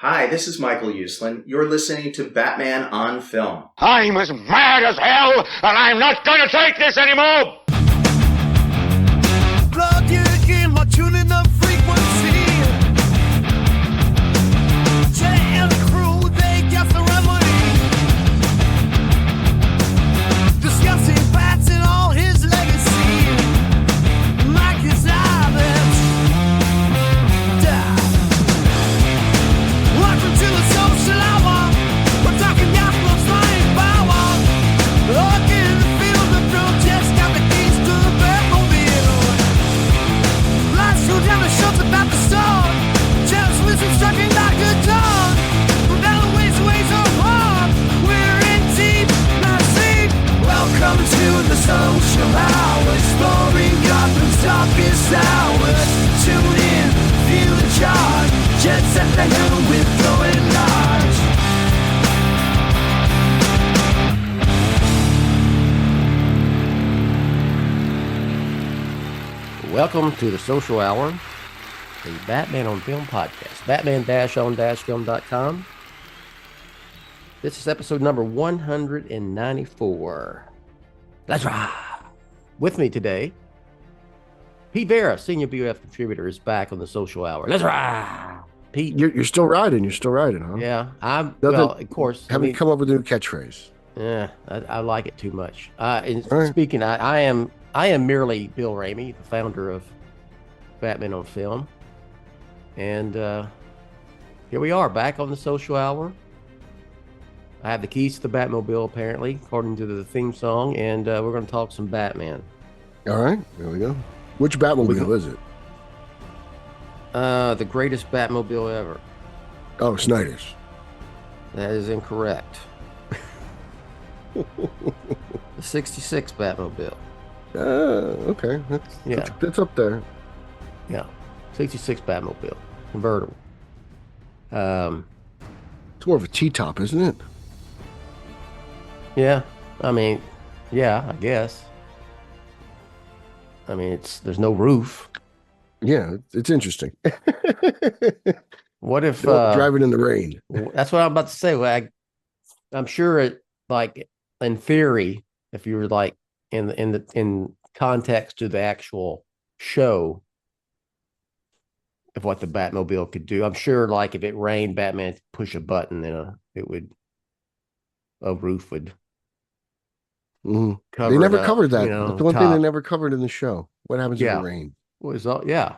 Hi, this is Michael Uslan. You're listening to Batman on Film. I'm as mad as hell, and I'm not gonna take this anymore! Plug you in, my tuning up frequency. Jett and the crew, they got the remedy. Discussing Pattinson, all his legacy. Mike is silent. Welcome to the social hour. We're talking gospel, flying power. Look in the field, the protest got the keys to the Batmobile. Lights go down the shuts about the start. Jett's listen, sucking like a dog. We're down the ways of hard. We're in deep, not sleep. Welcome to the social hour. Exploring Gotham's darkest hours. Tune in, feel the charge. Jett's at the helm with going large. Welcome to the Social Hour, the Batman on Film podcast, batman-on-film.com. This is episode number 194. Let's ride. With me today, Pete Verra, senior BOF contributor, is back on the Social Hour. Let's ride. Pete. You're still riding. You're still riding, huh? Yeah, well, of course. Haven't come up with a new catchphrase. Yeah, I like it too much. Right. Speaking, I am merely Bill Ramey, the founder of Batman on Film. And here we are, back on the Social Hour. I have the keys to the Batmobile, apparently, according to the theme song, and we're going to talk some Batman. All right, there we go. Which Batmobile is it? The greatest Batmobile ever. Oh, Snyder's. That is incorrect. The 66 Batmobile. Okay. That's up there. Yeah, 66 Batmobile, convertible. It's more of a T-top, isn't it? Yeah, I mean, yeah, I guess. I mean, there's no roof. Yeah, it's interesting. What if driving in the rain? That's what I'm about to say. Well, I'm sure it, like, in theory, if you were like in context to the actual show of what the Batmobile could do, I'm sure, like, if it rained, Batman could push a button and a roof would cover. They never covered that. That's the one thing they never covered in the show. What happens if it rains? Yeah.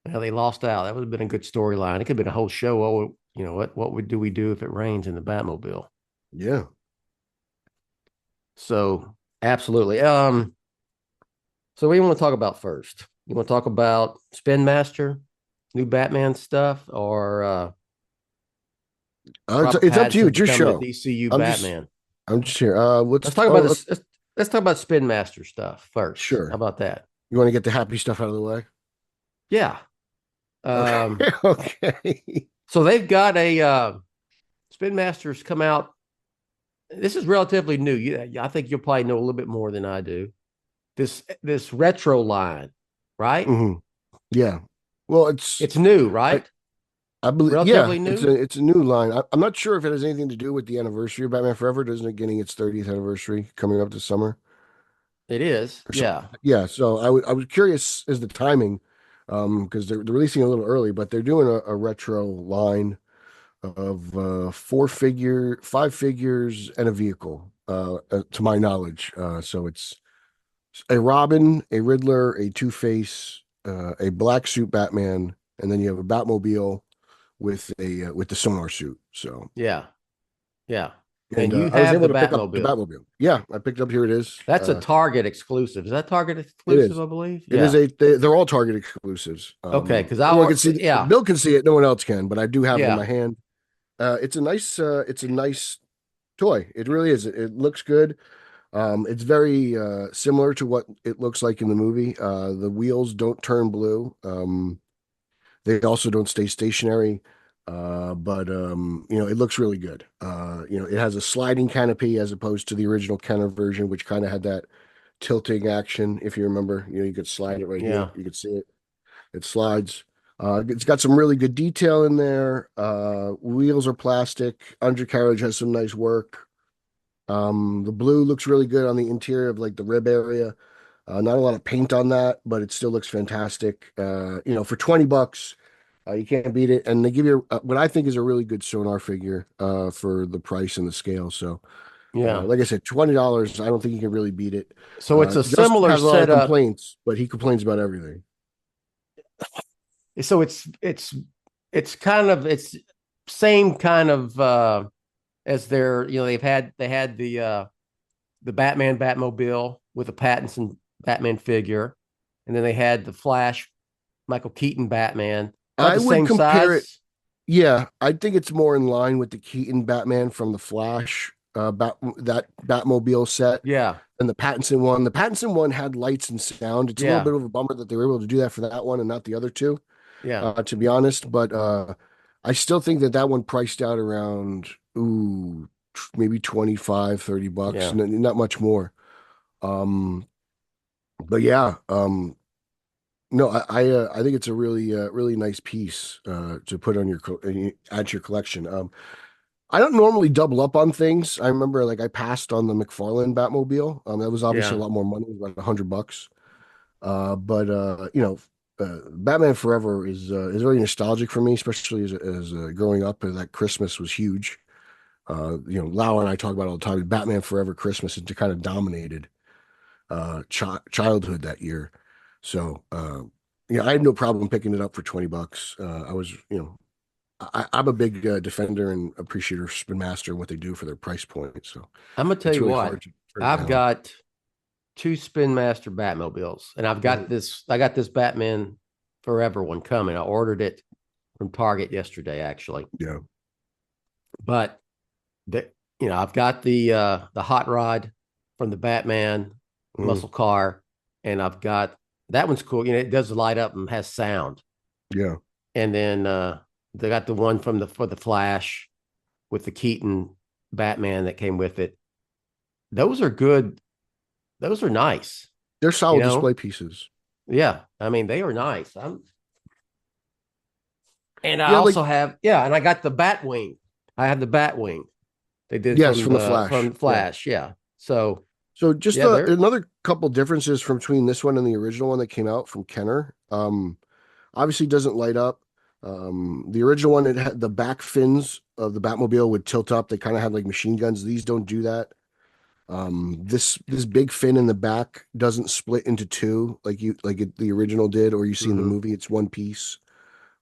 Well, they lost out. That would have been a good storyline. It could have been a whole show. Oh, what do we do if it rains in the Batmobile? Yeah. So absolutely. So what do you want to talk about first? You want to talk about Spin Master, new Batman stuff, or it's up to you. It's your show. DCU Batman. I'm just here. Let's talk about this. Let's talk about Spin Master stuff first. Sure. How about that? You want to get the happy stuff out of the way? Yeah. Okay. So they've got a Spin Master's come out. This is relatively new. I think you'll probably know a little bit more than I do. This retro line, right? Mm-hmm. Yeah. Well, it's new, right? I believe. Relatively new. It's a new line. I'm not sure if it has anything to do with the anniversary of Batman Forever. Isn't it getting its 30th anniversary coming up this summer? It is. Yeah. Yeah. So I was curious as the timing, because they're releasing a little early, but they're doing a retro line of 5 figures and a vehicle, to my knowledge. So it's a Robin, a Riddler, a Two-Face, a black suit Batman, and then you have a Batmobile with the sonar suit. So yeah. And you I was have able the to pick up Batmobile. the Batmobile. Yeah, I picked up. Here it is. That's a Target exclusive. Is that Target exclusive? I believe it is. They're all Target exclusives. Okay, because Bill can see it. No one else can, but I do have it in my hand. It's a nice toy. It really is. It looks good. It's very similar to what it looks like in the movie. The wheels don't turn blue. They also don't stay stationary. But it looks really good. It has a sliding canopy as opposed to the original Kenner version, which kind of had that tilting action. If you remember, you could slide it right here. You could see it. It slides. It's got some really good detail in there. Wheels are plastic. Undercarriage has some nice work. The blue looks really good on the interior of like the rib area. Not a lot of paint on that, but it still looks fantastic. For $20, you can't beat it. And they give you what I think is a really good sonar figure for the price and the scale. So, Yeah. like I said, $20. I don't think you can really beat it. So it's a Justin similar has a lot of setup. complaints, but he complains about everything. So it's kind of it's same kind of as their, they had the Batman Batmobile with a Pattinson Batman figure, and then they had the Flash Michael Keaton Batman. About I the would same compare it. size. Yeah, I think it's more in line with the Keaton Batman from the Flash, that Batmobile set, Yeah, and the Pattinson one. The Pattinson one had lights and sound. It's a little yeah, bit of a bummer that they were able to do that for that one and not the other two, yeah. to be honest. But I still think that one priced out around, maybe 25, $30, Yeah. not much more. Um, but yeah, no, I think it's a really nice piece to put on add to your collection. I don't normally double up on things. I remember like I passed on the McFarlane Batmobile. That was obviously a Yeah. lot more money, about $100. But Batman Forever is very nostalgic for me, especially as growing up. That Christmas was huge. Lau and I talk about it all the time. Batman Forever Christmas, it kind of dominated childhood that year. So I had no problem picking it up for $20. I was, I'm a big defender and appreciator of Spin Master and what they do for their price point. So I'm gonna tell it's you really what. hard to turn it I've down. got two Spin Master Batmobiles, and I've got Mhm. this. I got this Batman Forever one coming. I ordered it from Target yesterday, actually. Yeah. But I've got the hot rod from the Batman Mhm. muscle car, and I've got that one's cool. It does light up and has sound. Yeah. And then they got the one for the Flash with the Keaton Batman that came with it. Those are good. Those are nice. They're You solid know, display pieces. yeah. I mean, they are nice. And I Yeah, like also have, and I got the Batwing. I have the Batwing. They did yes, from from the from Flash. Yeah. Flash. Yeah. So So just yeah, they're another couple differences from between this one and the original one that came out from Kenner. Obviously doesn't light up. The original one, it had the back fins of the Batmobile would tilt up. They kind of had like machine guns. These don't do that. This big fin in the back doesn't split into two the original did, or you see in the mhm. movie. It's one piece.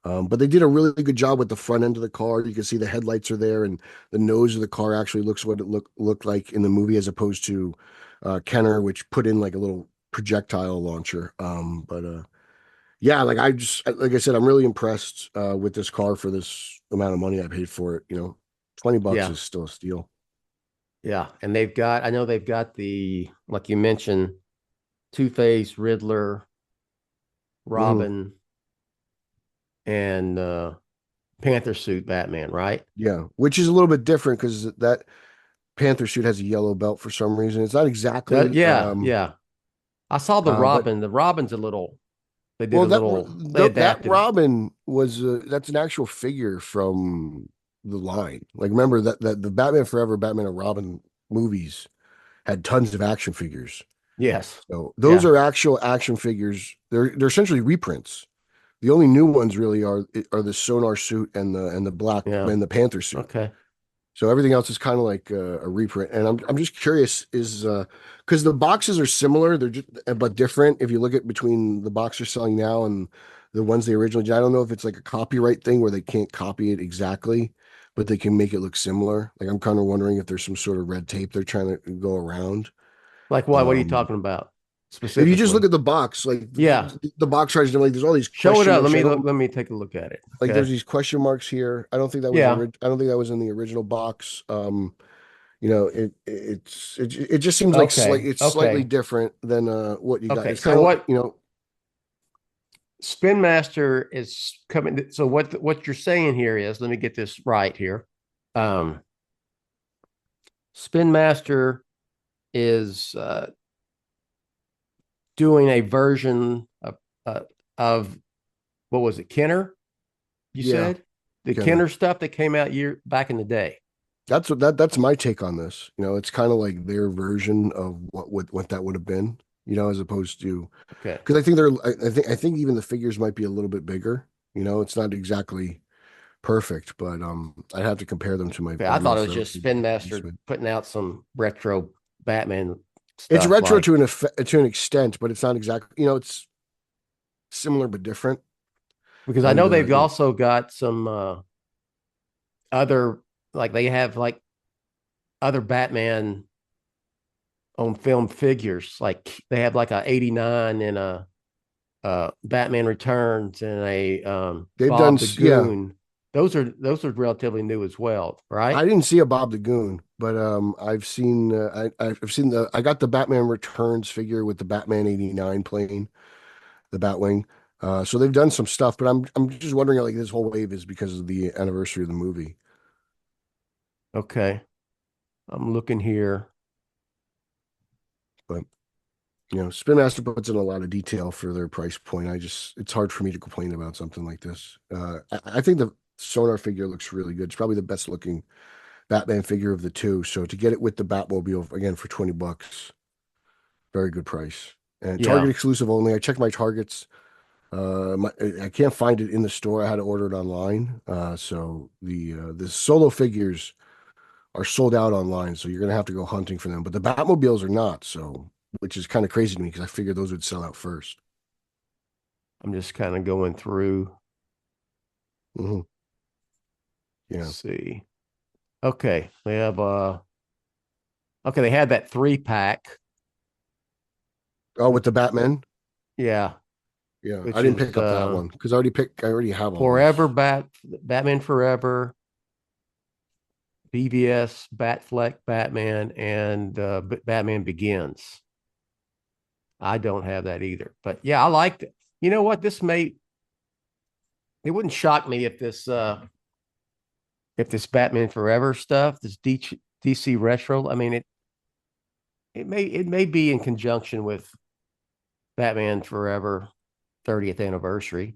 But they did a really good job with the front end of the car. You can see the headlights are there, and the nose of the car actually looks what it looked like in the movie, as opposed to Kenner, which put in like a little projectile launcher. But yeah, like I said, I'm really impressed with this car for this amount of money I paid for it. $20 Yeah. is still a steal. Yeah. And I know they've got like you mentioned, Two-Face, Riddler, Mhm. Robin, and Panther suit Batman, right? Yeah, which is a little bit different because that Panther suit has a yellow belt for some reason. It's not exactly, Yeah, yeah. I saw the but Robin. The Robin's a little. They did well, a little. They that adapted. Robin was that's an actual figure from the line. Like, remember that the Batman Forever, Batman and Robin movies had tons of action figures. Yes. So those Yeah. are actual action figures. They're essentially reprints. The only new ones really are the Sonar suit and the black Yeah. and the Panther suit. Okay. So everything else is kind of like a reprint. And I'm just curious, is because the boxes are similar, they're just but different. If you look at between the box they're selling now and the ones they originally did, I don't know if it's like a copyright thing where they can't copy it exactly, but they can make it look similar. Like, I'm kind of wondering if there's some sort of red tape they're trying to go around. Like what? What are you Um, talking about if you just look specifically? at the box, like Yeah. the box tries to, like, there's all these Show it question up. Let marks. me I look. don't Let me take a look at it. like there's Okay. these question marks here. I don't think that was Yeah. I don't think that was in the original box. It just seems like Okay. it's slightly Okay. different than what you got. Okay. It's So kind of, what Spin Master is coming? So what you're saying here is, let me get this right here. Um, Spin Master is doing a version of what was it, Kenner? You said the Kenner stuff that came out back in the day. That's my take on this. It's kind of like their version of what that would have been, as opposed to, because I think I think even the figures might be a little bit bigger. It's not exactly perfect, but I'd have to compare them to my. I thought it was just Spin Master putting out some retro Batman stuff. It's retro to an extent, but it's not exactly. It's similar but different. Because I know they've also got some other, like they have like other Batman on film figures. Like they have like a 89 and a Batman Returns and a they've Bob done the Goon. Those are relatively new as well, right? I didn't see a Bob the Goon, but I've seen I got the Batman Returns figure with the Batman 89 plane, the Batwing. So they've done some stuff, but I'm just wondering, like, this whole wave is because of the anniversary of the movie. Okay. I'm looking here. But Spin Master puts in a lot of detail for their price point. It's hard for me to complain about something like this. I think the Sonar figure looks really good. It's probably the best looking Batman figure of the two. So to get it with the Batmobile again for $20, very good price. And Target exclusive only. I checked my Targets. I can't find it in the store. I had to order it online. So the solo figures are sold out online. So you're gonna have to go hunting for them. But the Batmobiles are not. So, which is kind of crazy to me because I figured those would sell out first. I'm just kind of going through. Mm-hmm. Yeah. Let's see. Okay, they have okay, they had that 3-pack. Oh, with the Batman? Yeah. Yeah. I didn't pick up that one because I already have all Forever Batman Forever, BVS, Batfleck Batman, and Batman Begins. I don't have that either. But yeah, I liked it. You know what? It wouldn't shock me if this Batman Forever stuff, this DC retro, I mean it may be in conjunction with Batman Forever 30th anniversary.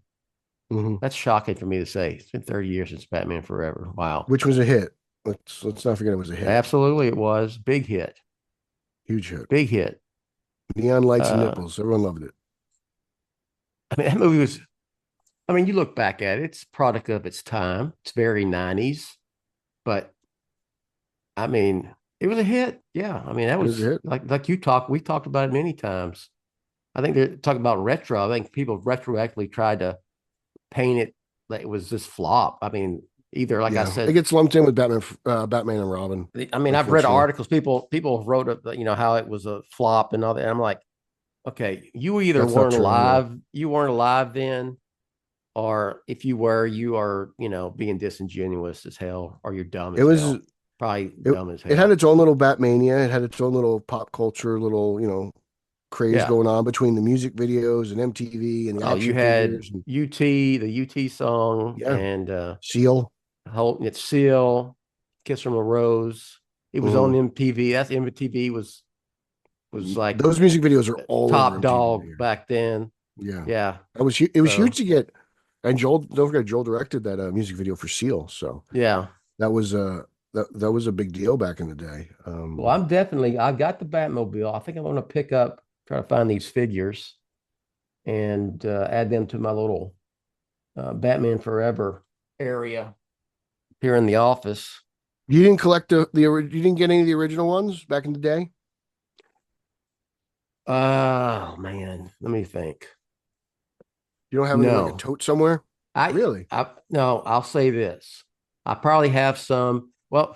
Mm-hmm. That's shocking for me to say. It's been 30 years since Batman Forever. Wow. Which was a hit. Let's not forget it was a hit. Absolutely, it was. Big hit. Huge hit. Big hit. Neon lights and nipples. Everyone loved it. I mean, that movie was, I mean, you look back at it, it's a product of its time. It's very 90s. But I mean, it was a hit. Yeah. I mean, that was like we talked about it many times. I think they're talking about retro. I think people retroactively tried to paint it like it was this flop. I mean, either I said, it gets lumped in with Batman and Robin. I mean, I've read articles. People wrote how it was a flop and all that. And I'm like, okay, you either weren't alive then, or if you were, you are being disingenuous as hell, or you're dumb. Hell. Probably dumb as hell. It had its own little Batmania. It had its own little pop culture, little craze going on between the music videos and MTV and the action you had figures the UT song and Seal. It's Seal, Kiss from a Rose. It was on MTV. That's MTV was like those music videos are all top dog back then. Yeah. It was huge to get. And don't forget Joel directed that music video for Seal. So that was that was a big deal back in the day. Well, I got the Batmobile. I think I'm going to try to find these figures and add them to my little Batman Forever area here in the office. You didn't collect you didn't get any of the original ones back in the day? Oh man, let me think. You don't have any like a tote somewhere? Really? No, I'll say this. I probably have some. Well,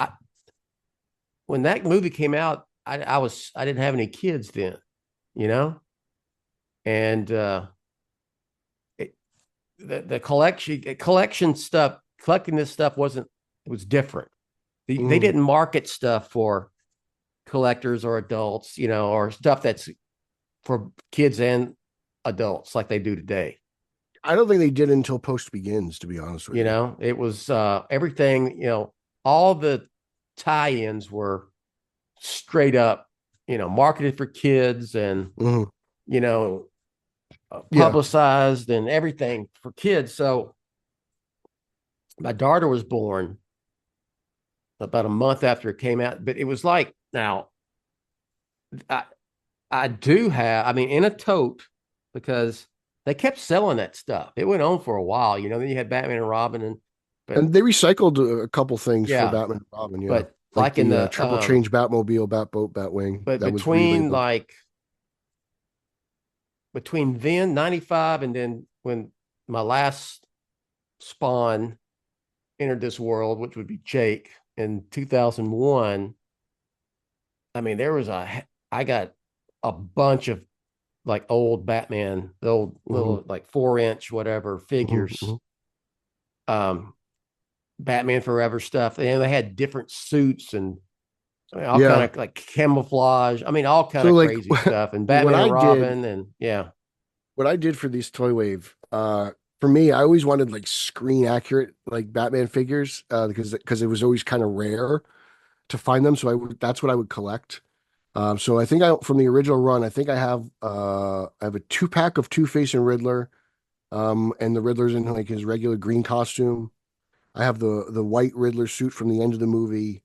when that movie came out, I didn't have any kids then, and the collection stuff, collecting this stuff was different. They didn't market stuff for collectors or adults, or stuff that's for kids and adults like they do today. I don't think they did until Post Begins, to be honest with you. It was everything, all the tie-ins were straight up, marketed for kids and, publicized and everything for kids. So my daughter was born about a month after it came out, but it was like, now I do have, I mean, in a tote, because they kept selling that stuff. It went on for a while, you know. Then you had Batman and Robin, and they recycled a couple things for yeah, Batman and Robin. Yeah, but like in the triple change Batmobile, Batboat, Batwing. but That was between relabeled. between then 95 and then when my last spawn entered this world, which would be Jake in 2001, I mean, I got a bunch of like old Batman, the old little like 4-inch whatever figures, Batman Forever stuff, and they had different suits and I mean, all kind of like camouflage. I mean, all kind of crazy stuff, and Batman and Robin, and yeah. What I did for these Toy Wave, for me, I always wanted like screen accurate like Batman figures, because it was always kind of rare to find them. So that's what I would collect. So I think from the original run, I think I have a 2-pack of Two-Face and Riddler, and the Riddler's in like his regular green costume. I have the white Riddler suit from the end of the movie,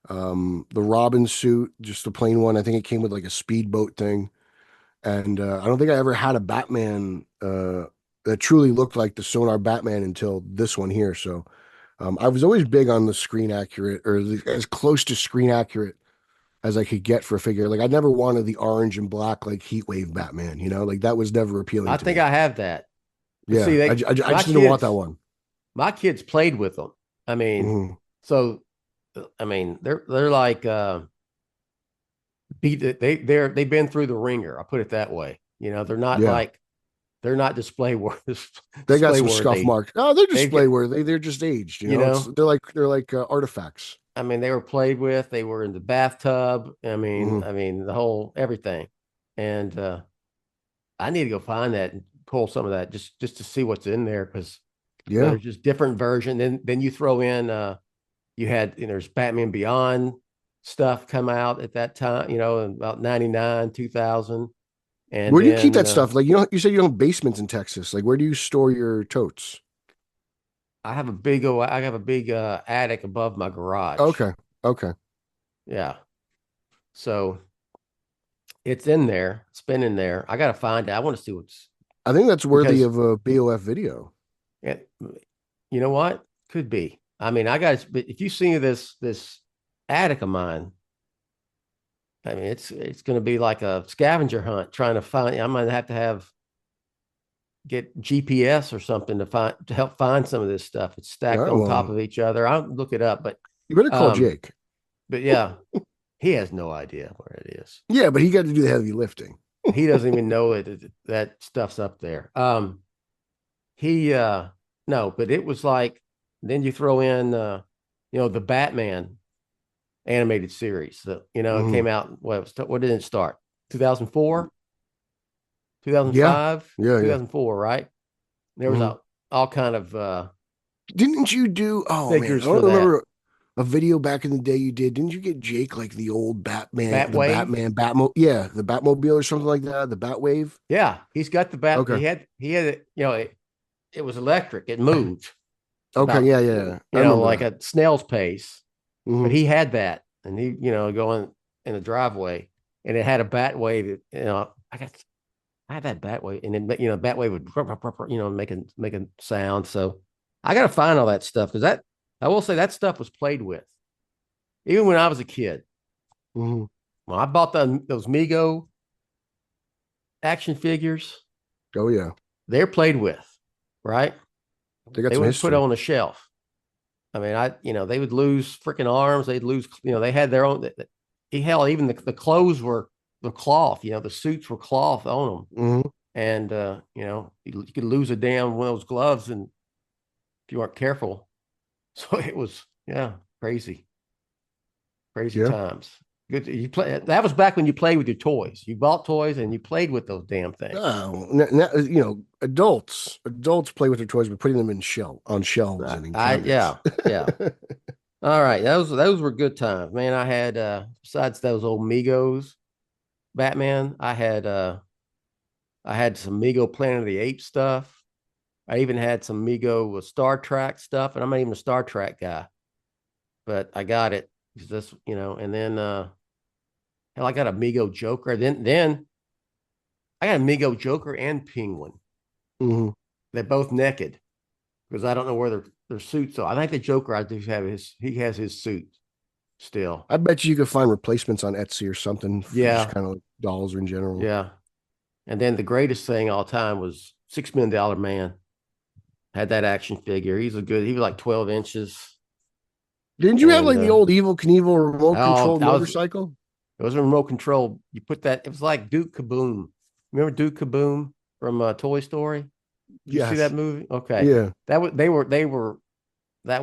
the Robin suit, just the plain one. I think it came with like a speedboat thing, and I don't think I ever had a Batman that truly looked like the Sonar Batman until this one here. So I was always big on the screen accurate, or as close to screen accurate as I could get for a figure. Like I never wanted the orange and black like Heatwave Batman, you know, like that was never appealing. I think I have that. Yeah, see, I just didn't want that one. My kids played with them. I mean, so I mean they're like they've been through the ringer. I'll put it that way. You know, they're not like they're not display worth. They got some scuff marks. Oh, they're display worthy. They're just aged. You know? They're like artifacts. I mean, they were played with. They were in the bathtub. I mean, the whole everything. And I need to go find that and pull some of that just to see what's in there, because there's just different version. Then you throw in there's Batman Beyond stuff come out at that time. You know, in about 99, 2000. And where do you keep that stuff? Like you said you have basements in Texas. Like where do you store your totes? I have a big attic above my garage. Okay. Yeah. So it's in there. It's been in there. I got to find it. I want to see I think that's worthy of a BOF video. Yeah. You know what? Could be. I mean, but if you see this attic of mine, I mean, it's going to be like a scavenger hunt trying to find. I'm going to have to get GPS or something to help find some of this stuff. It's stacked on top of each other. I'll look it up, but you better call Jake. But yeah, he has no idea where it is. Yeah, but he got to do the heavy lifting. He doesn't even know that stuff's up there. No, but it was like, then you throw in the Batman animated series that, it came out. What did it start? 2004? 2005, 2004, right? There was all kind of didn't you do figures? Man, I don't remember a video back in the day you did. Didn't you get Jake like the old Batman, the Batmobile or something like that, the Batwave? Yeah, he's got the Bat. Okay. He had it, it was electric. It moved. Okay, like a snail's pace. But he had that, and he going in the driveway, and it had a Batwave. I had that Batwave, and then Batwave would make a sound. So I got to find all that stuff, because I will say that stuff was played with, even when I was a kid. When I bought those Mego action figures. Oh yeah, they're played with, right? They would put on a shelf. I mean, they would lose freaking arms. They'd lose. They had their own. Even the clothes were the cloth, the suits were cloth on them. And, you could lose a damn one of those gloves and if you weren't careful. So it was, crazy times. Good. That was back when you played with your toys. You bought toys and you played with those damn things. Oh, adults play with their toys, but putting them on shelves. Yeah. All right. Those were good times, man. I had, besides those old Migos Batman, I had I had some Mego Planet of the Apes stuff. I even had some Mego Star Trek stuff, and I'm not even a Star Trek guy, but I got it because this, and then hell, I got a Mego Joker. Then I got a Mego Joker and Penguin. Mm-hmm. They're both naked because I don't know where their suits are. I think the Joker, I do have he has his suit still. I bet you could find replacements on Etsy or something. Yeah. Just kind of like dolls in general. Yeah. And then the greatest thing all time was $6 Million Man. Had that action figure. He was like 12 inches. Didn't you have like the old Evel Knievel remote controlled motorcycle? It was a remote control. You put that, it was like Duke Kaboom. Remember Duke Kaboom from Toy Story? Did you see that movie? Okay. Yeah. That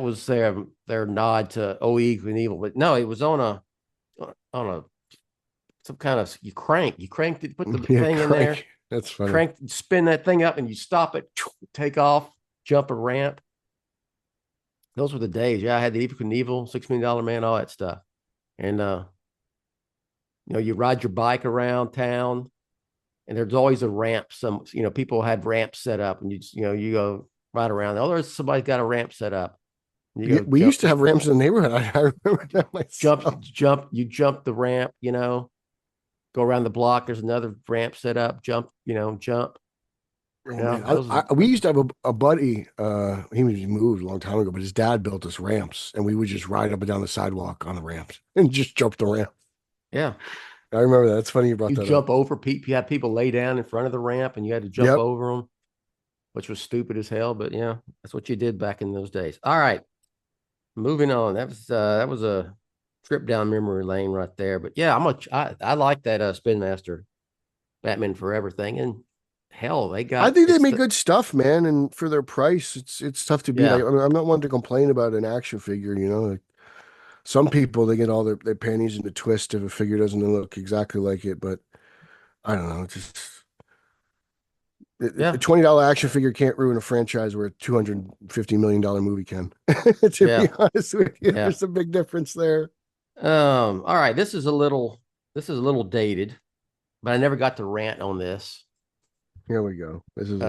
was their nod to OE Knievel. But no, it was on some kind of, you cranked it, put the thing in there. That's funny. Spin that thing up and you stop it, take off, jump a ramp. Those were the days. Yeah, I had the Evel Knievel, $6 Million Man, all that stuff. And you ride your bike around town, and there's always a ramp. People had ramps set up, and you go right around. Oh, there's somebody's got a ramp set up. We used to have ramps in the neighborhood. I remember that myself. You jump the ramp, go around the block. There's another ramp set up, jump. We used to have a buddy, he moved a long time ago, but his dad built us ramps, and we would just ride up and down the sidewalk on the ramps and just jump the ramp. Yeah. I remember that. It's funny you brought that up. You jump over people. You had people lay down in front of the ramp, and you had to jump over them, which was stupid as hell. But yeah, that's what you did back in those days. All right, moving on. That was a trip down memory lane right there. But yeah, I like that Spin Master Batman Forever thing, and hell, I think they make good stuff, man. And for their price, it's tough to beat. Yeah. I'm not one to complain about an action figure. Like, some people, they get all their panties in a twist if a figure doesn't look exactly like it. But I don't know. A $20 action figure can't ruin a franchise where a $250 million movie can. To be honest with you, there's a big difference there. All right, this is a little dated, but I never got to rant on this. Here we go. This is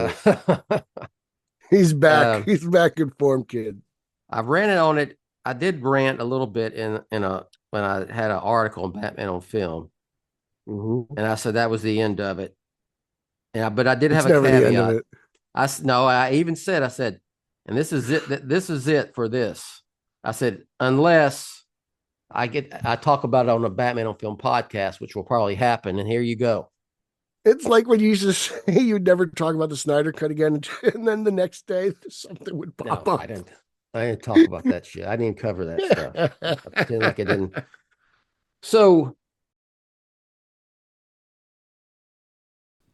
he's back. He's back in form, kid. I've ranted on it. I did rant a little bit when I had an article on Batman on Film, and I said that was the end of it. Yeah, but I did have a caveat. I even said, and this is it. This is it for this. I said, unless I talk about it on a Batman on Film podcast, which will probably happen. And here you go. It's like when you used to say you'd never talk about the Snyder Cut again, and then the next day something would pop up. I didn't talk about that shit. I didn't cover that stuff. I pretend like I didn't. So,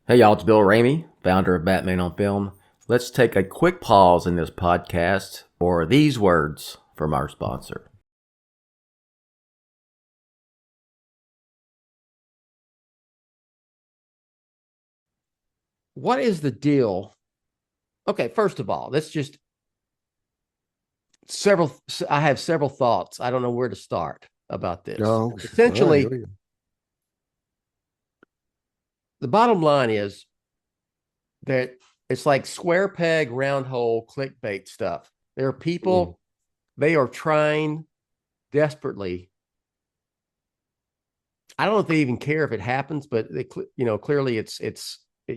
hey y'all, it's Bill Ramey, founder of Batman on Film. Let's take a quick pause in this podcast for these words from our sponsor. What is the deal? Okay, first of all, let's just I have several thoughts. I don't know where to start about this. No. Essentially, the bottom line is that it's like square peg, round hole, clickbait stuff. There are people, they are trying desperately. I don't know if they even care if it happens, but they, clearly it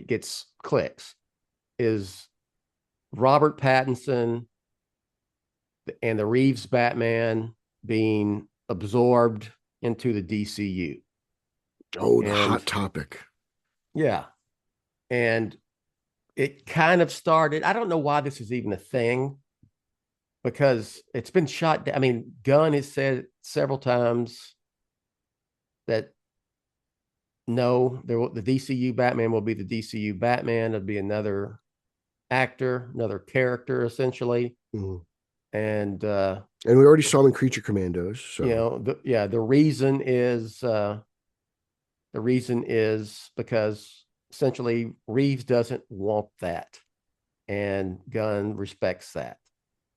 gets clicks. Is Robert Pattinson and the Reeves Batman being absorbed into the DCU? Oh, the hot topic. Yeah. And it kind of started, I don't know why this is even a thing, because it's been shot down. I mean, Gunn has said several times that no, the DCU Batman will be the DCU Batman. It'll be another actor, another character, essentially. Mm-hmm. And we already saw him in Creature Commandos. So the reason is because essentially Reeves doesn't want that, and Gunn respects that.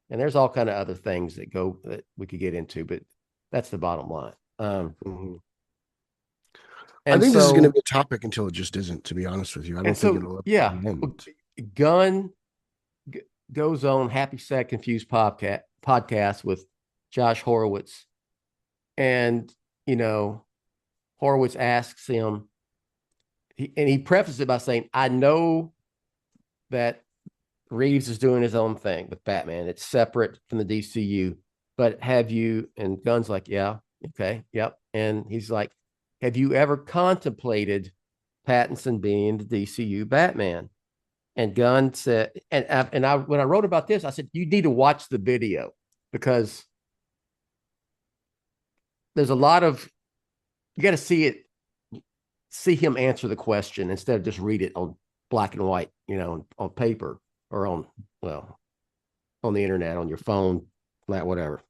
And there's all kind of other things that we could get into, but that's the bottom line. I And think this is going to so, be a topic until it just isn't, to be honest with you. I and don't think so, it'll ever yeah, end. Gunn goes on Happy Sad Confused podcast with Josh Horowitz, and you know, Horowitz asks him, and he prefaces it by saying, "I know that Reeves is doing his own thing with Batman. It's separate from the DCU, but have you?" And Gunn's like, "Yeah, okay, yep." And he's like, "Have you ever contemplated Pattinson being the DCU Batman?" And Gunn said, and I when I wrote about this, I said, you need to watch the video because there's a lot of, you got to see him answer the question instead of just read it on black and white, on paper or on the internet, on your phone, whatever.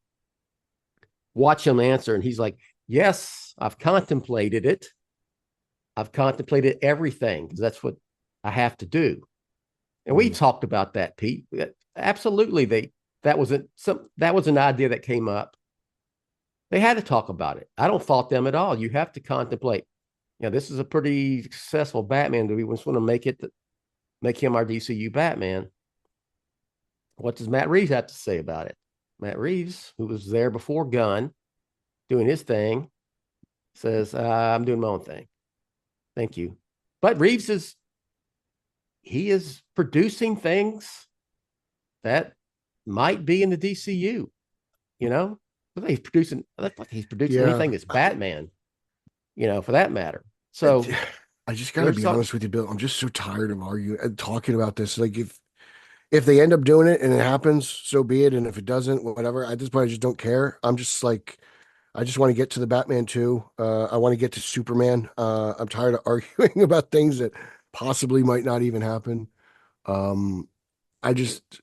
Watch him answer. And he's like, yes, I've contemplated it. I've contemplated everything because that's what I have to do. And we talked about that, Pete. Absolutely, that was an idea that came up. They had to talk about it. I don't fault them at all. You have to contemplate. This is a pretty successful Batman. Do we just want to make him our DCU Batman? What does Matt Reeves have to say about it? Matt Reeves, who was there before Gunn, doing his thing, says, "I'm doing my own thing. Thank you." But Reeves is producing things that might be in the DCU, he's producing anything that's Batman, for that matter. So I just got to be honest with you, Bill. I'm just so tired of arguing and talking about this. Like if they end up doing it and it happens, so be it. And if it doesn't, whatever. At this point, I just don't care. I'm just like, I just want to get to the Batman 2. I want to get to Superman. I'm tired of arguing about things that possibly might not even happen. I'm just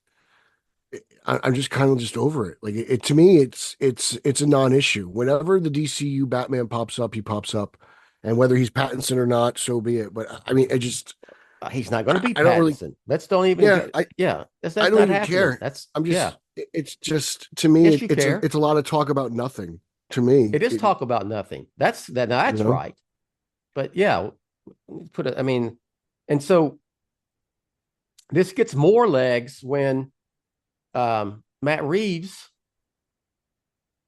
kind of just over it. Like to me, it's a non-issue. Whenever the DCU Batman pops up, he pops up, and whether he's Pattinson or not, so be it. But I mean, he's not going to be I don't really. Pattinson. Let's don't even. That's I don't not even happening. care. I'm just. It's just to me. Yes, It's a lot of talk about nothing. To me, it is talk about nothing. That's right. But yeah, and so this gets more legs when Matt Reeves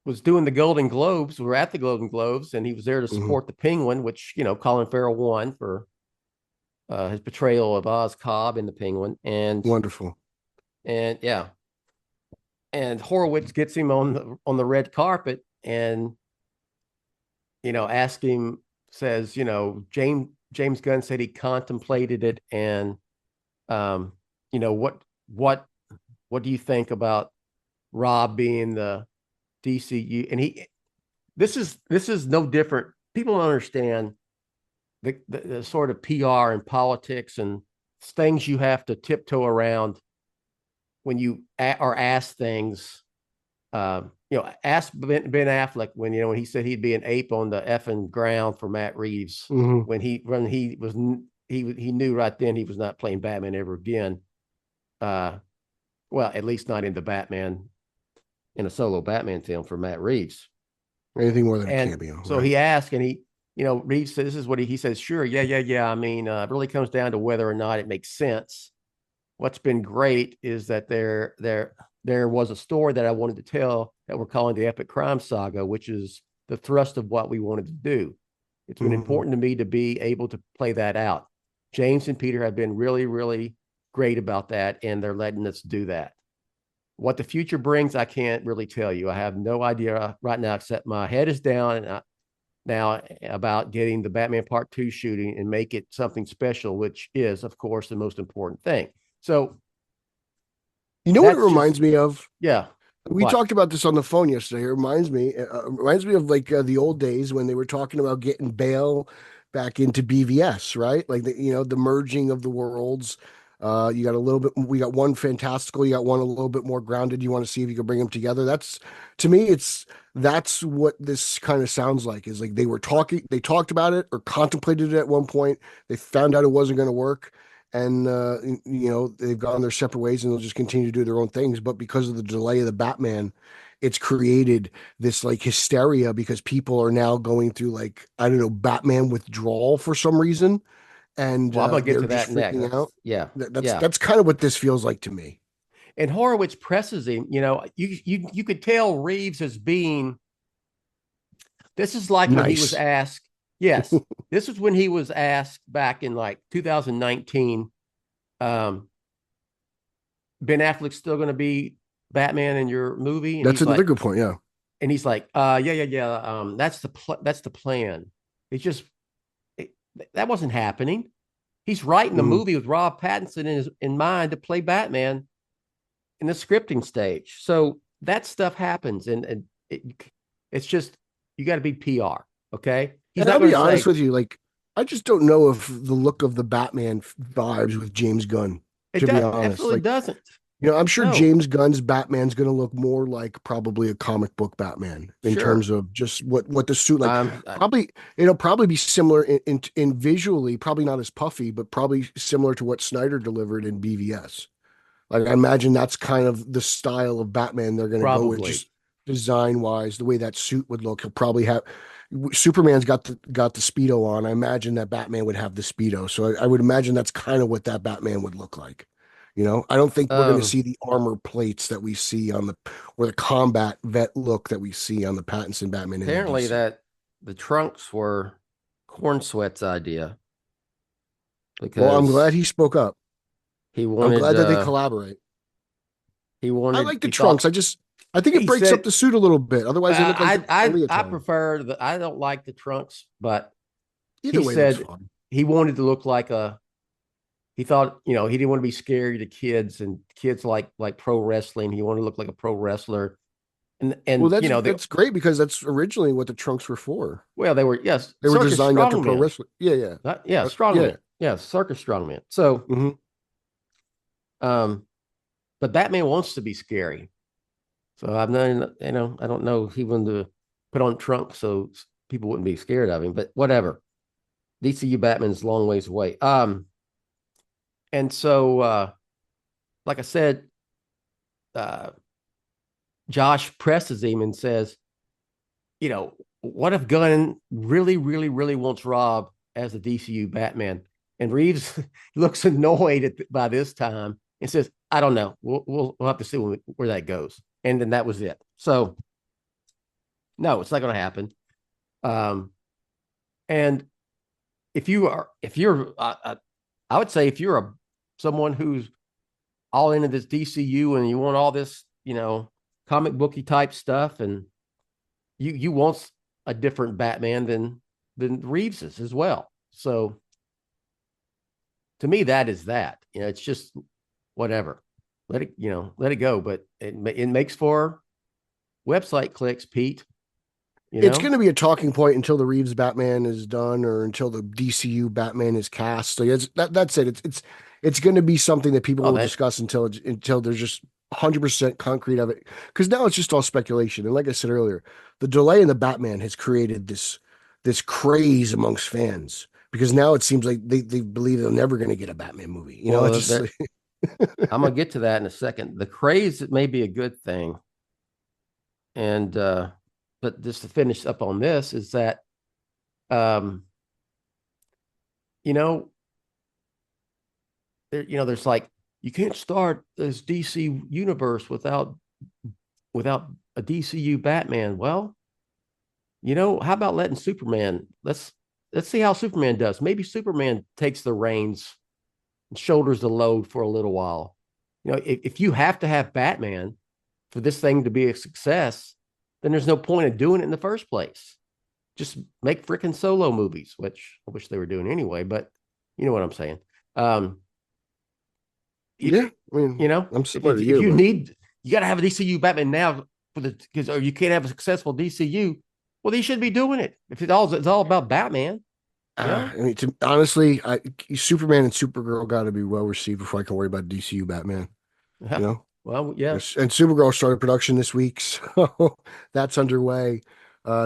was doing the Golden Globes. We were at the Golden Globes, and he was there to support the Penguin, which Colin Farrell won for his portrayal of Oz Cobb in the Penguin. And wonderful. And yeah, and Horowitz gets him on the red carpet, and says, James Gunn said he contemplated it, and what do you think about Rob being the DCU? And this is no different. People don't understand the sort of PR and politics and things you have to tiptoe around when you are asked things. Ask Ben Affleck when he said he'd be an ape on the effing ground for Matt Reeves when he knew right then he was not playing Batman ever again. Well, at least not in a solo Batman film for Matt Reeves. Anything more than a cameo. So he asked, and Reeves said, this is what he says, sure, yeah. I mean, it really comes down to whether or not it makes sense. What's been great is that there was a story that I wanted to tell that we're calling the Epic Crime Saga, which is the thrust of what we wanted to do. It's been important to me to be able to play that out. James and Peter have been really, really great about that, and they're letting us do that. What the future brings, I can't really tell you. I have no idea right now, except my head is down now about getting the Batman Part 2 shooting and make it something special, which is, of course, the most important thing. So, what it reminds me of? Yeah. We talked about this on the phone yesterday. It reminds me of like the old days when they were talking about getting Bale back into BVS, right? Like the merging of the worlds. You got a little bit. We got one fantastical. You got one a little bit more grounded. You want to see if you can bring them together. That's, to me, that's what this kind of sounds like. Is like they talked about it or contemplated it at one point. They found out it wasn't going to work, and they've gone their separate ways, and they'll just continue to do their own things. But because of the delay of the Batman, it's created this like hysteria because people are now going through like, I don't know, Batman withdrawal for some reason. And Well, I'm gonna get they're to just that next. freaking out. Yeah, That's yeah. that's kind of what this feels like to me. And Horowitz presses him. You could tell Reeves as being. This is like when he was Nice. asked. Yes, this is when he was asked back in like 2019. Ben Affleck's still going to be Batman in your movie, and That's he's another like, good point. Yeah. yeah. That's the plan. It's just that wasn't happening. He's writing the Mhm. movie with Rob Pattinson in mind to play Batman in the scripting stage. So that stuff happens, and it's just you got to be PR. Okay, he's And not I'll going be to honest say with you, like I just don't know if the look of the Batman vibes with James Gunn, it to be does honest. absolutely Like, doesn't. I'm sure No, James Gunn's Batman's going to look more like probably a comic book Batman in sure. terms of just what the suit like. Um, uh, Probably it'll probably be similar in visually, probably not as puffy, but probably similar to what Snyder delivered in BVS. Like I imagine that's kind of the style of Batman they're going to go with, probably. just design wise, the way that suit would look. He'll probably have Superman's got the Speedo on. I imagine that Batman would have the Speedo, so I would imagine that's kind of what that Batman would look like. I don't think we're going to Um, see the armor plates that we see or the combat vet look that we see on the Pattinson Batman in the Apparently, DC. that the trunks were Corn Sweat's idea Well, I'm because glad he spoke up. he I'm wanted glad that they collaborate. I like the he trunks. thought I think it he breaks up said the suit a little bit. Otherwise, they look like a I leotard. prefer the I don't like the trunks, but Either he way looks said fun. he wanted to look like a he thought he didn't want to be scary to kids, and kids like pro wrestling. He wanted to look like a pro wrestler, Well, and that's great because that's originally what the trunks were for. well they were, yes, They were circus designed after pro strongmen. wrestling. Yeah, yeah. Yeah, Yeah. strongman. Yeah, circus strongman. So Hmm. um but Batman wants to be scary. So I've known, I don't know if he wanted to put on trunks so people wouldn't be scared of him, but whatever. DCU Batman's a long ways away. And so like I said, uh Josh presses him and says, what if Gunn really, really, really wants Rob as the DCU Batman? And Reeves looks annoyed by this time and says, I don't know. We'll have to see where that goes. And then that was it. So no, it's not going to happen. And I would say if you're someone who's all into this DCU and you want all this, comic booky type stuff, and you want a different Batman than Reeves's as well. So to me, that is that. It's just whatever. Let it go. But it makes for website clicks, Pete. It's going to be a talking point until the Reeves Batman is done or until the DCU Batman is cast. So that's it. It's going to be something that people will discuss until there's just 100% concrete of it. Because now it's just all speculation. And like I said earlier, the delay in the Batman has created this craze amongst fans because now it seems like they believe they're never going to get a Batman movie. I'm gonna get to that in a second. The craze may be a good thing, and but just to finish up on this is that, there's like you can't start this DC universe without a DCU Batman. Well, how about letting Superman? Let's see how Superman does. Maybe Superman takes the reins and shoulders the load for a little while. If you have to have Batman for this thing to be a success, then there's no point in doing it in the first place. Just make freaking solo movies, which I wish they were doing anyway, but you know what I'm saying. Yeah, I mean, I'm similar to you. You got to have a DCU Batman now or you can't have a successful DCU. Well, they should be doing it if it's all about Batman. I mean, honestly, Superman and Supergirl got to be well received before I can worry about DCU Batman. Well, yeah. And Supergirl started production this week, so that's underway.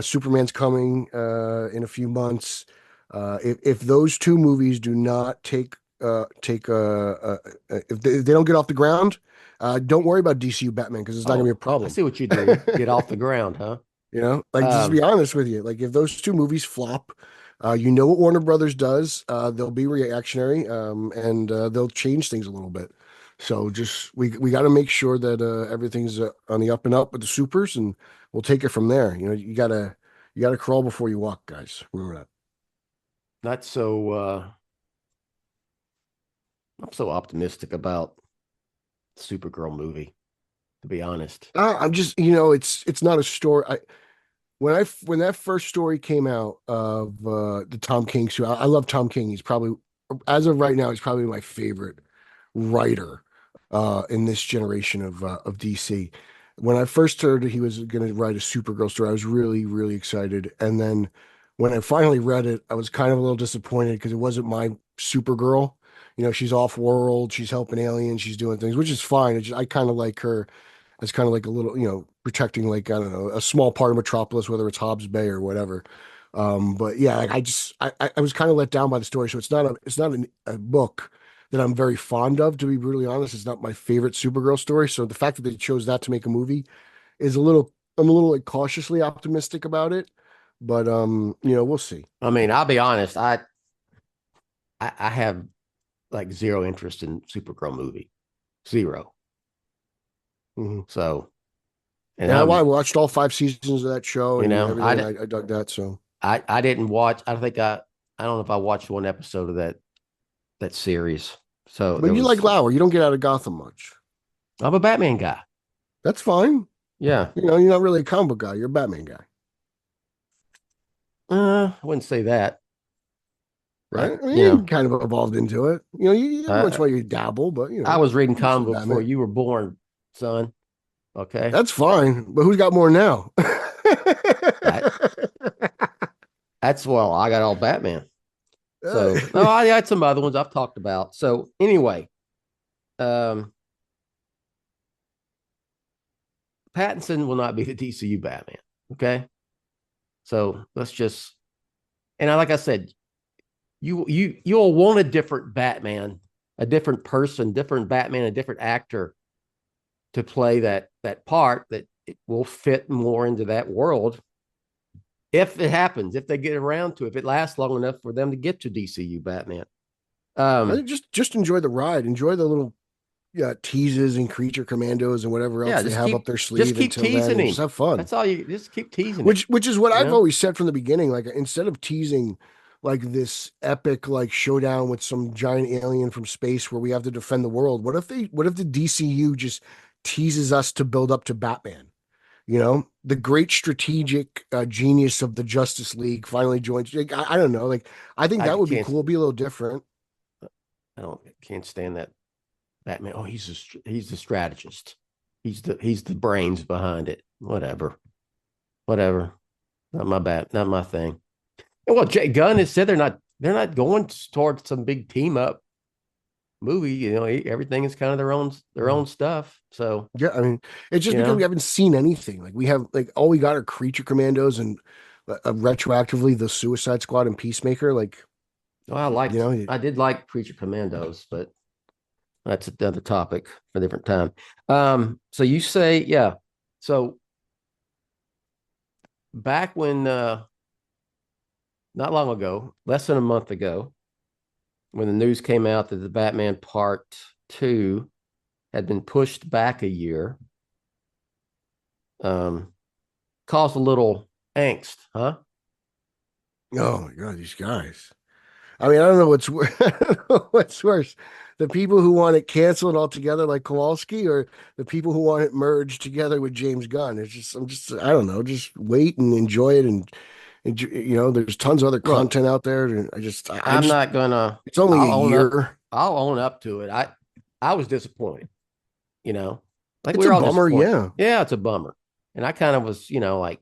Superman's coming in a few months. If those two movies do not take if they don't get off the ground, don't worry about DCU Batman because it's not gonna be a I problem. see what you're doing. Get off the ground, huh? You know, like just to be honest with you, like if those two movies flop, you know what Warner Brothers does. They'll be reactionary, and they'll change things a little bit. So just we got to make sure that everything's on the up and up with the supers, and we'll take it from there. You know, you gotta crawl before you walk, guys. Remember that. Not so. I'm so optimistic about the Supergirl movie, to be honest. I'm just, you know, it's not a story. When that first story came out of the Tom King suit, I love Tom King. He's probably, as of right now, he's probably my favorite writer in this generation of DC. When I first heard he was going to write a Supergirl story, I was really, really excited. And then when I finally read it, I was kind of a little disappointed because it wasn't my Supergirl. You know, she's off world, she's helping aliens, she's doing things, which is fine. I kind of like her as kind of like a little, you know, protecting like, I don't know, a small part of Metropolis, whether it's Hobbs Bay or whatever. But yeah, like I was kind of let down by the story. So it's not a book that I'm very fond of, to be brutally honest. It's not my favorite Supergirl story. So the fact that they chose that to make a movie is I'm a little like cautiously optimistic about it. But you know, we'll see. I mean, I'll be honest. I have like zero interest in Supergirl movie, 0. Mm-hmm. So, and I watched all 5 seasons of that show, and everything. I dug that. So I didn't watch. I don't know if I watched one episode of that series. So, but you like Lauer. You don't get out of Gotham much. I'm a Batman guy. That's fine. Yeah. You know, you're not really a comic book guy. You're a Batman guy. I wouldn't say that. Right? I mean, you kind of evolved into it. You know, once in a while you dabble, but you know. I was reading comic books before you were born, son. Okay. That's fine. But who's got more now? I got all Batman. So I had some other ones I've talked about. So anyway, Pattinson will not be the DCU Batman. Okay. So let's just, and like I said, you'll want a different Batman, a different person, different Batman, a different actor to play that part that it will fit more into that world. If it happens, if they get around to it, if it lasts long enough for them to get to DCU Batman. Just enjoy the ride. Enjoy the little teases and creature commandos and whatever else they have up their sleeve. Just keep teasing him. Just have fun. That's all you just keep teasing. Which is what I've always said from the beginning. Like instead of teasing like this epic like showdown with some giant alien from space where we have to defend the world, what if the DCU just teases us to build up to Batman? You know, the great strategic genius of the Justice League finally joins. Like, I don't know. Like, I think that would be cool. It'd be a little different. Can't stand that Batman. Oh, he's the strategist. He's the brains behind it. Whatever. Not my thing. And well, Jay Gunn has said they're not going towards some big team up movie. You know, everything is kind of their own stuff. So yeah, I mean, it's just because we haven't seen anything. Like we have, like all we got are Creature Commandos and retroactively the Suicide Squad and Peacemaker. Like, well, I did like Creature Commandos, but that's another topic for a different time. So you say, yeah. So back when, not long ago, less than a month ago, when the news came out that the Batman Part 2 had been pushed back a year, caused a little angst, huh? Oh my God, these guys. I mean, I don't know what's worse. The people who want it canceled altogether like Kowalski, or the people who want it merged together with James Gunn. I don't know, just wait and enjoy it. And you know, there's tons of other content out there. And I'm not gonna. It's only a year. I'll own up to it. I was disappointed. You know, like it's a bummer. Yeah, it's a bummer. And I kind of was, like,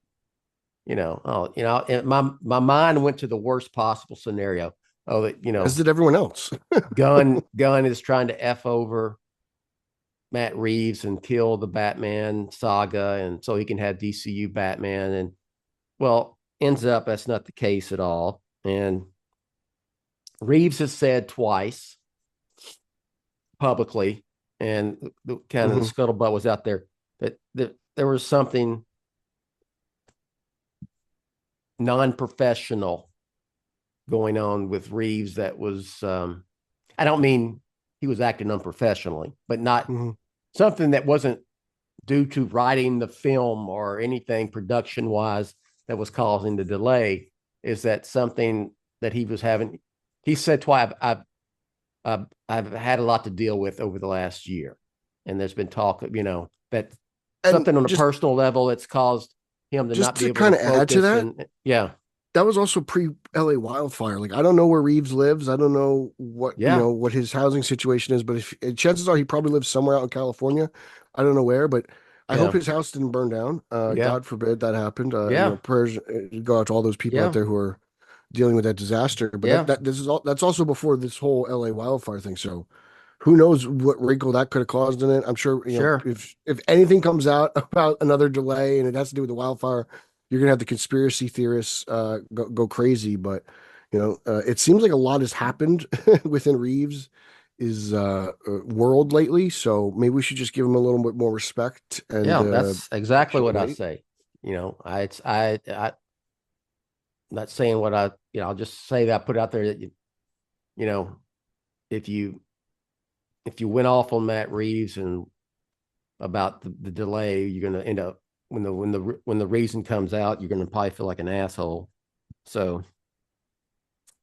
my mind went to the worst possible scenario. Oh, that as did everyone else. Gunn is trying to F over Matt Reeves and kill the Batman saga, and so he can have DCU Batman. And well, ends up that's not the case at all. And Reeves has said twice publicly, and the kind of the scuttlebutt was out there that there was something non-professional going on with Reeves that was I don't mean he was acting unprofessionally, but not something that wasn't due to writing the film or anything production wise that was causing the delay. Is that something that he was having? He said twice, I've had a lot to deal with over the last year, and there's been talk, that something on a personal level that's caused him to not be able to kind to of add to that. Yeah, that was also pre-LA wildfire. Like, I don't know where Reeves lives. I don't know what what his housing situation is, but if chances are he probably lives somewhere out in California. I don't know where, but I hope his house didn't burn down. God forbid that happened. Prayers go out to all those people out there who are dealing with that disaster. But that's also before this whole LA wildfire thing. So who knows what wrinkle that could have caused in it. I'm sure, know, if anything comes out about another delay and it has to do with the wildfire, you're gonna have the conspiracy theorists go crazy. But it seems like a lot has happened within Reeves' world lately. So maybe we should just give him a little bit more respect. And that's exactly what I say. I'm not saying what I'll just say that I put out there that if you went off on Matt Reeves and about the delay, you're going to end up when the reason comes out, you're going to probably feel like an asshole. So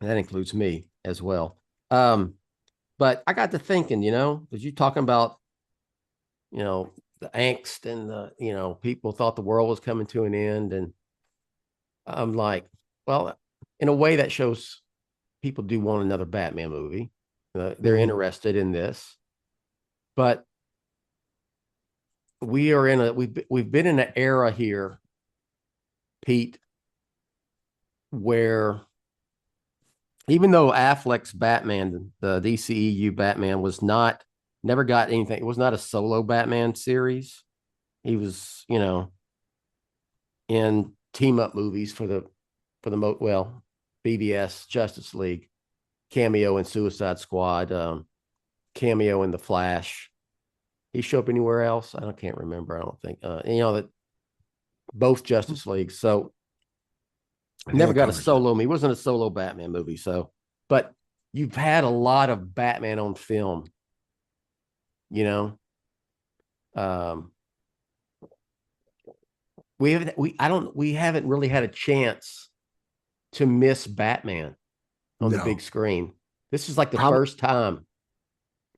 that includes me as well. But I got to thinking, because you're talking about, the angst and the, people thought the world was coming to an end. And I'm like, well, in a way that shows people do want another Batman movie. They're interested in this, but we've been in an era here, Pete, where even though Affleck's Batman, the DCEU Batman, never got anything. It was not a solo Batman series. He was, in team up movies for the BVS, Justice League, cameo in Suicide Squad, cameo in The Flash. He show up anywhere else? I can't remember. I don't think. That both Justice Leagues. So never got a solo. He wasn't a solo Batman movie. So, but you've had a lot of Batman on film. We haven't really had a chance to miss Batman on the big screen. This is like the first time.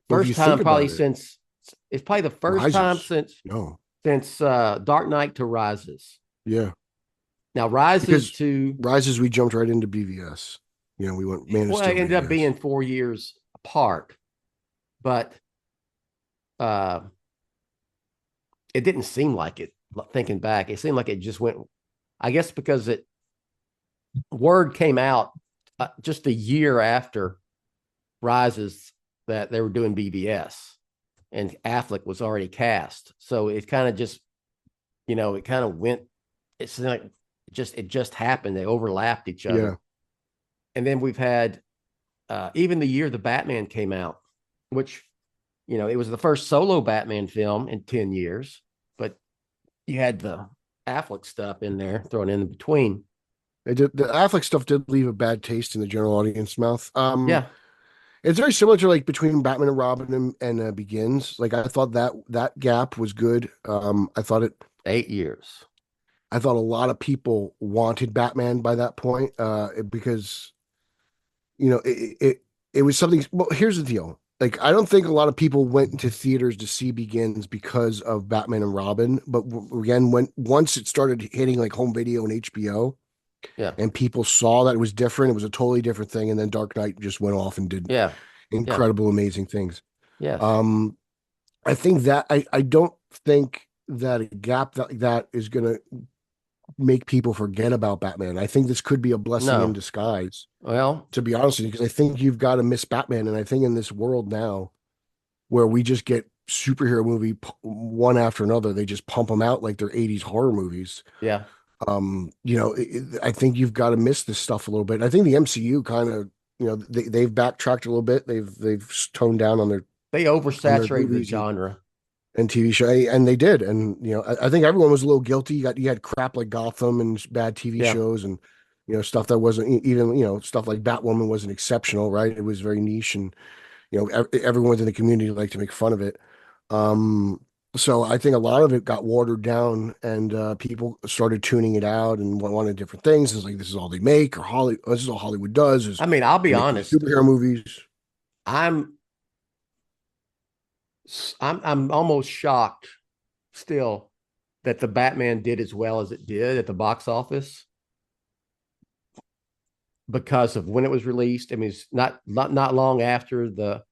First time probably since it's probably the first time since Dark Knight to Rises. Yeah. Now Rises we jumped right into BVS. We went Man of Steel. It ended up being 4 years apart, but it didn't seem like it. Thinking back, it seemed like it just went. I guess because word came out just a year after Rises that they were doing BVS, and Affleck was already cast. So it kind of just, it kind of went. It's like it just happened. They overlapped each other. Yeah. And then we've had even the year the Batman came out, which it was the first solo Batman film in 10 years, but you had the Affleck stuff in there thrown in between. The Affleck stuff did leave a bad taste in the general audience mouth. Yeah. It's very similar to like between Batman and Robin and Begins. Like I thought that gap was good. I thought 8 years. I thought a lot of people wanted Batman by that point because it was something. Well, here's the deal. Like I don't think a lot of people went into theaters to see Begins because of Batman and Robin. But again, once it started hitting like home video and HBO. Yeah. And people saw that it was different. It was a totally different thing. And then Dark Knight just went off and did incredible, amazing things. Yeah. I think that I don't think that a gap that is going to make people forget about Batman. I think this could be a blessing in disguise. Well, to be honest with you, because I think you've got to miss Batman. And I think in this world now where we just get superhero movie one after another, they just pump them out like they're 80s horror movies. Yeah. I think you've got to miss this stuff a little bit. I think the MCU kind of, they've backtracked a little bit. They've toned down on their They oversaturated the genre and TV show, and they did. And I think everyone was a little guilty. You had crap like Gotham and bad TV shows, and stuff that wasn't even stuff like Batwoman wasn't exceptional, right? It was very niche, and everyone in the community liked to make fun of it. So I think a lot of it got watered down, and people started tuning it out and wanted different things. It's like, this is all they make, or this is all Hollywood does. Is I mean, I'll be honest, superhero movies. I'm almost shocked still that the Batman did as well as it did at the box office because of when it was released. I mean, it's not long after the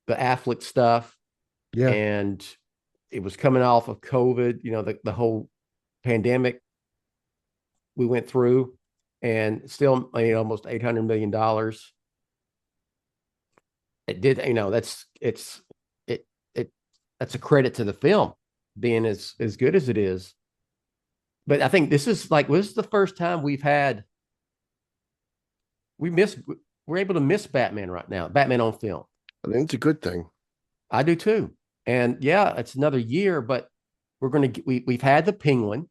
Affleck stuff. Yeah. And it was coming off of COVID, the whole pandemic we went through, and still made almost $800 million. It did, that's a credit to the film being as good as it is. But I think this is the first time we're able to miss Batman right now, Batman on film. I think it's a good thing. I do too. And yeah, it's another year, but we've had the Penguin.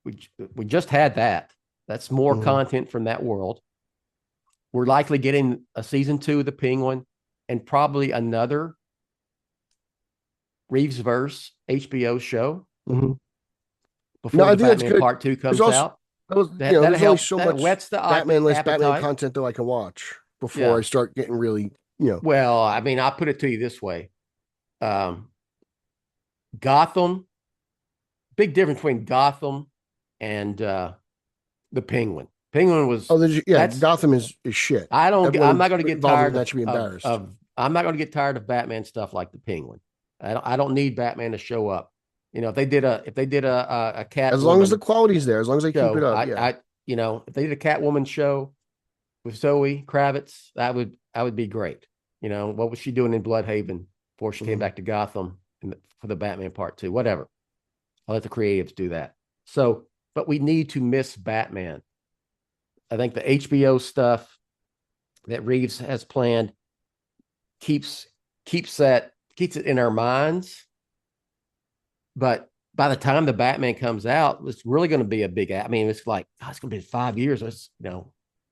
We just had that. That's more content from that world. We're likely getting a season 2 of the Penguin, and probably another Reeves-verse HBO show before the Batman Part 2 comes out. There's only so much whets the Batman content that I can watch before I start getting really, Well, I mean, I'll put it to you this way. Gotham, big difference between Gotham and the Penguin. Penguin was Gotham is shit. I'm not going to get tired that should be embarrassed. I'm not going to get tired of Batman stuff like the Penguin. I don't need Batman to show up. If they did a cat, as long as the quality's there, as long as they keep it up. If they did a Catwoman show with Zoe Kravitz, that would be great. What was she doing in Bloodhaven before she came back to Gotham for the Batman Part 2? Whatever. I'll let the creatives do that. So, but we need to miss Batman. I think the HBO stuff that Reeves has planned keeps it in our minds. But by the time the Batman comes out, it's really going to be a big. I mean, it's like it's going to be 5 years.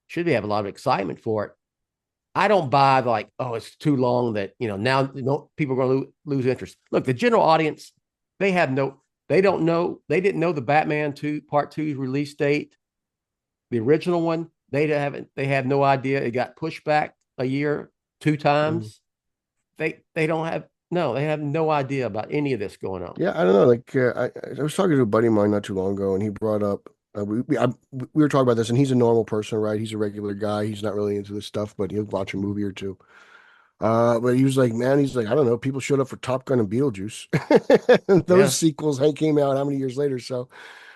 Should we have a lot of excitement for it? I don't buy it's too long that now people are going to lose interest. Look, the general audience, they didn't know the Batman Part 2's release date. The original one, they have no idea. It got pushed back a year 2 times. They have no idea about any of this going on. Yeah, I don't know. I was talking to a buddy of mine not too long ago, and he brought up we were talking about this, and he's a normal person, right? He's a regular guy. He's not really into this stuff, but he'll watch a movie or two. But he was like, man, I don't know. People showed up for Top Gun and Beetlejuice. Those sequels came out how many years later? So,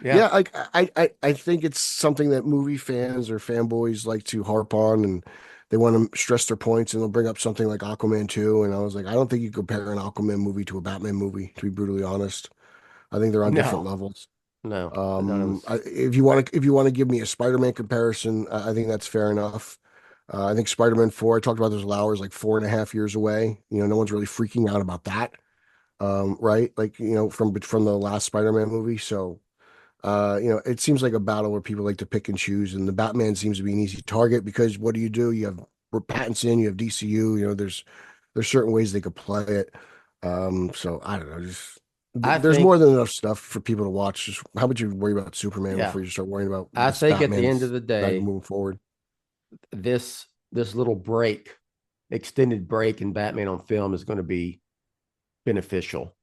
I think it's something that movie fans or fanboys like to harp on, and they want to stress their points, and they'll bring up something like Aquaman 2. And I was like, I don't think you compare an Aquaman movie to a Batman movie, to be brutally honest. I think they're on different levels. No. If you want to give me a Spider-Man comparison, I think that's fair enough. I think Spider-Man 4, I talked about this hours, 4.5 years away. No one's really freaking out about that. Right? From the last Spider-Man movie. So, it seems like a battle where people like to pick and choose, and the Batman seems to be an easy target because what do? You have Pattinson, you have DCU, there's certain ways they could play it. So I don't know, there's more than enough stuff for people to watch. Just how would you worry about Superman before you start worrying about? I think at the end of the day, moving forward, this little extended break in Batman on film is going to be beneficial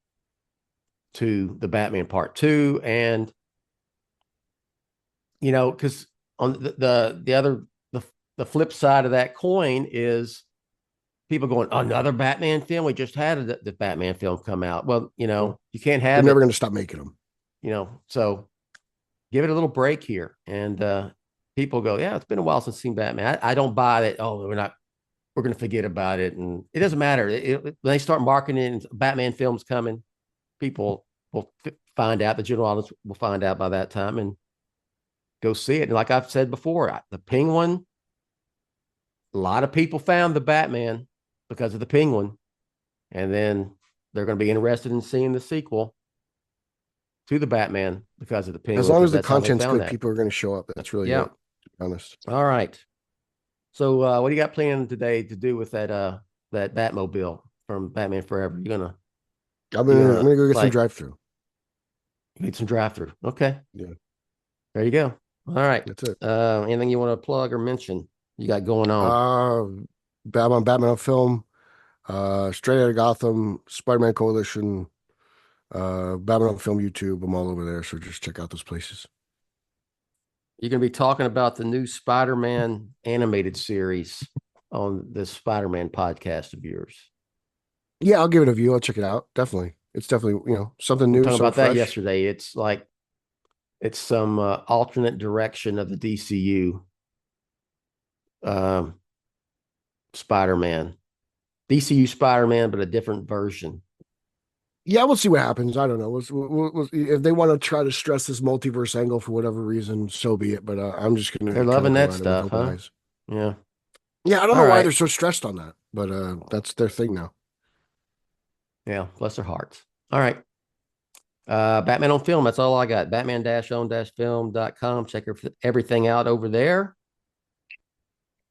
to the Batman Part 2, and because on the flip side of that coin is people going, another Batman film. We just had the Batman film come out. Well, you can't have. They're never going to stop making them. So give it a little break here, and people go, yeah, it's been a while since I've seen Batman. I don't buy that. Oh, we're going to forget about it, and it doesn't matter. When they start marketing Batman films coming, people will find out. The general audience will find out by that time and go see it. And like I've said before, the Penguin, a lot of people found the Batman, because of the Penguin. And then they're going to be interested in seeing the sequel to the Batman because of the Penguin. As long as the content's good, people are going to show up. That's really it, to be honest. All right. So what do you got planned today to do with that Batmobile from Batman Forever? I'm gonna go get some drive-through. Need some drive-through. Okay. Yeah. There you go. All right. That's it. Anything you want to plug or mention you got going on? Batman on Film, Straight Outta Gotham, Spider-Man Coalition, Batman on Film YouTube. I'm all over there, so just check out those places. You're going to be talking about the new Spider-Man animated series on this Spider-Man podcast of yours. Yeah, I'll give it a view. I'll check it out. Definitely. It's definitely, something new. Talking about that yesterday. It's like, it's some alternate direction of the DCU Spider-Man. DCU Spider-Man, but a different version. Yeah, we'll see what happens. I don't know. We'll, if they want to try to stress this multiverse angle for whatever reason, so be it. But I'm just going to. They're loving that stuff, huh? Yeah. Yeah, I don't know why they're so stressed on that, but that's their thing now. Yeah, bless their hearts. All right. Batman on Film. That's all I got. Batman-on-film.com. Check everything out over there.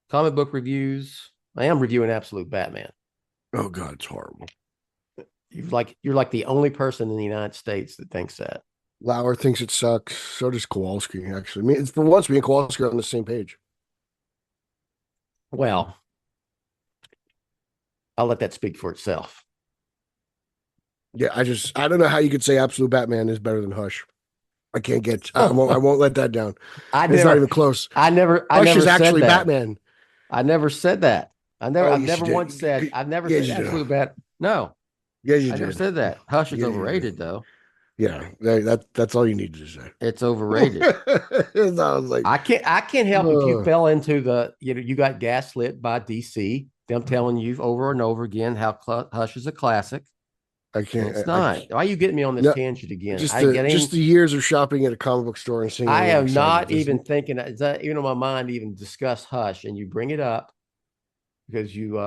Comic book reviews. I am reviewing Absolute Batman. Oh God, it's horrible. You're like the only person in the United States that thinks that. Lauer thinks it sucks. So does Kowalski, actually. I mean, for once, me and Kowalski are on the same page. Well, I'll let that speak for itself. Yeah, I don't know how you could say Absolute Batman is better than Hush. I can't get. I won't let that down. It's not even close. Hush is actually Batman. I never said that. I've never once said Absolute Batman. No. Yeah, you I never said that. Hush is overrated, though. Yeah, that's all you need to say. It's overrated. I can't help if you fell into you got gaslit by DC, them telling you over and over again how Hush is a classic. I can't. It's not. Why are you getting me on this tangent again? Just the years of shopping at a comic book store and seeing. I am not even thinking. Is that even on my mind to even discuss Hush? And you bring it up because you.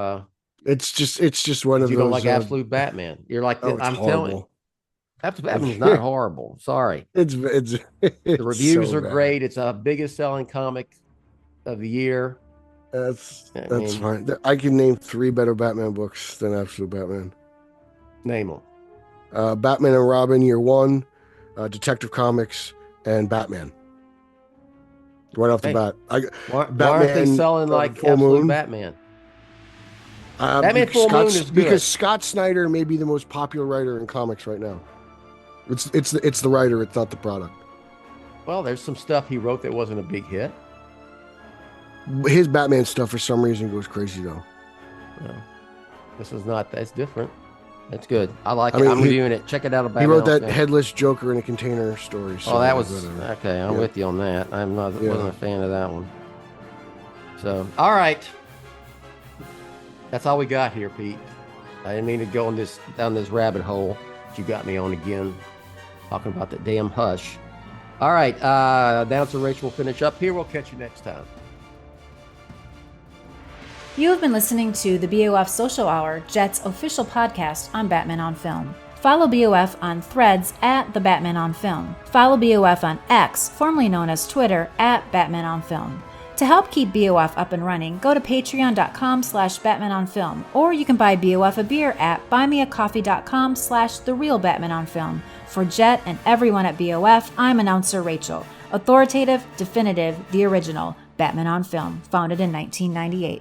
It's just one of those. You don't like Absolute Batman. You're like, I'm telling you. Absolute Batman is not horrible. Sorry. It's the reviews are great. It's a biggest selling comic of the year. That's fine. I can name 3 better Batman books than Absolute Batman. Name them. Batman and Robin Year 1, Detective Comics, and Batman. Right off the bat. Why aren't they selling like Absolute Batman? Batman Full Moon is good. Because Scott Snyder may be the most popular writer in comics right now. It's the writer, it's not the product. Well, there's some stuff he wrote that wasn't a big hit. His Batman stuff for some reason goes crazy though. No, this is not. That's different. That's good. I like it. I'm reviewing it. Check it out. He wrote that headless Joker in a container story. So that was okay. I'm with you on that. Wasn't a fan of that one. So all right. That's all we got here, Pete. I didn't mean to go down this rabbit hole. But you got me on again, talking about that damn Hush. All right, announcer Rachel will finish up here. We'll catch you next time. You have been listening to the BOF Social Hour, Jett's official podcast on Batman on Film. Follow BOF on Threads at The Batman on Film. Follow BOF on X, formerly known as Twitter, at Batman on Film. To help keep BOF up and running, go to patreon.com/BatmanOnFilm, or you can buy BOF a beer at buymeacoffee.com/TheRealBatmanOnFilm. For Jett and everyone at BOF, I'm announcer Rachel. Authoritative, definitive, the original, Batman on Film, founded in 1998.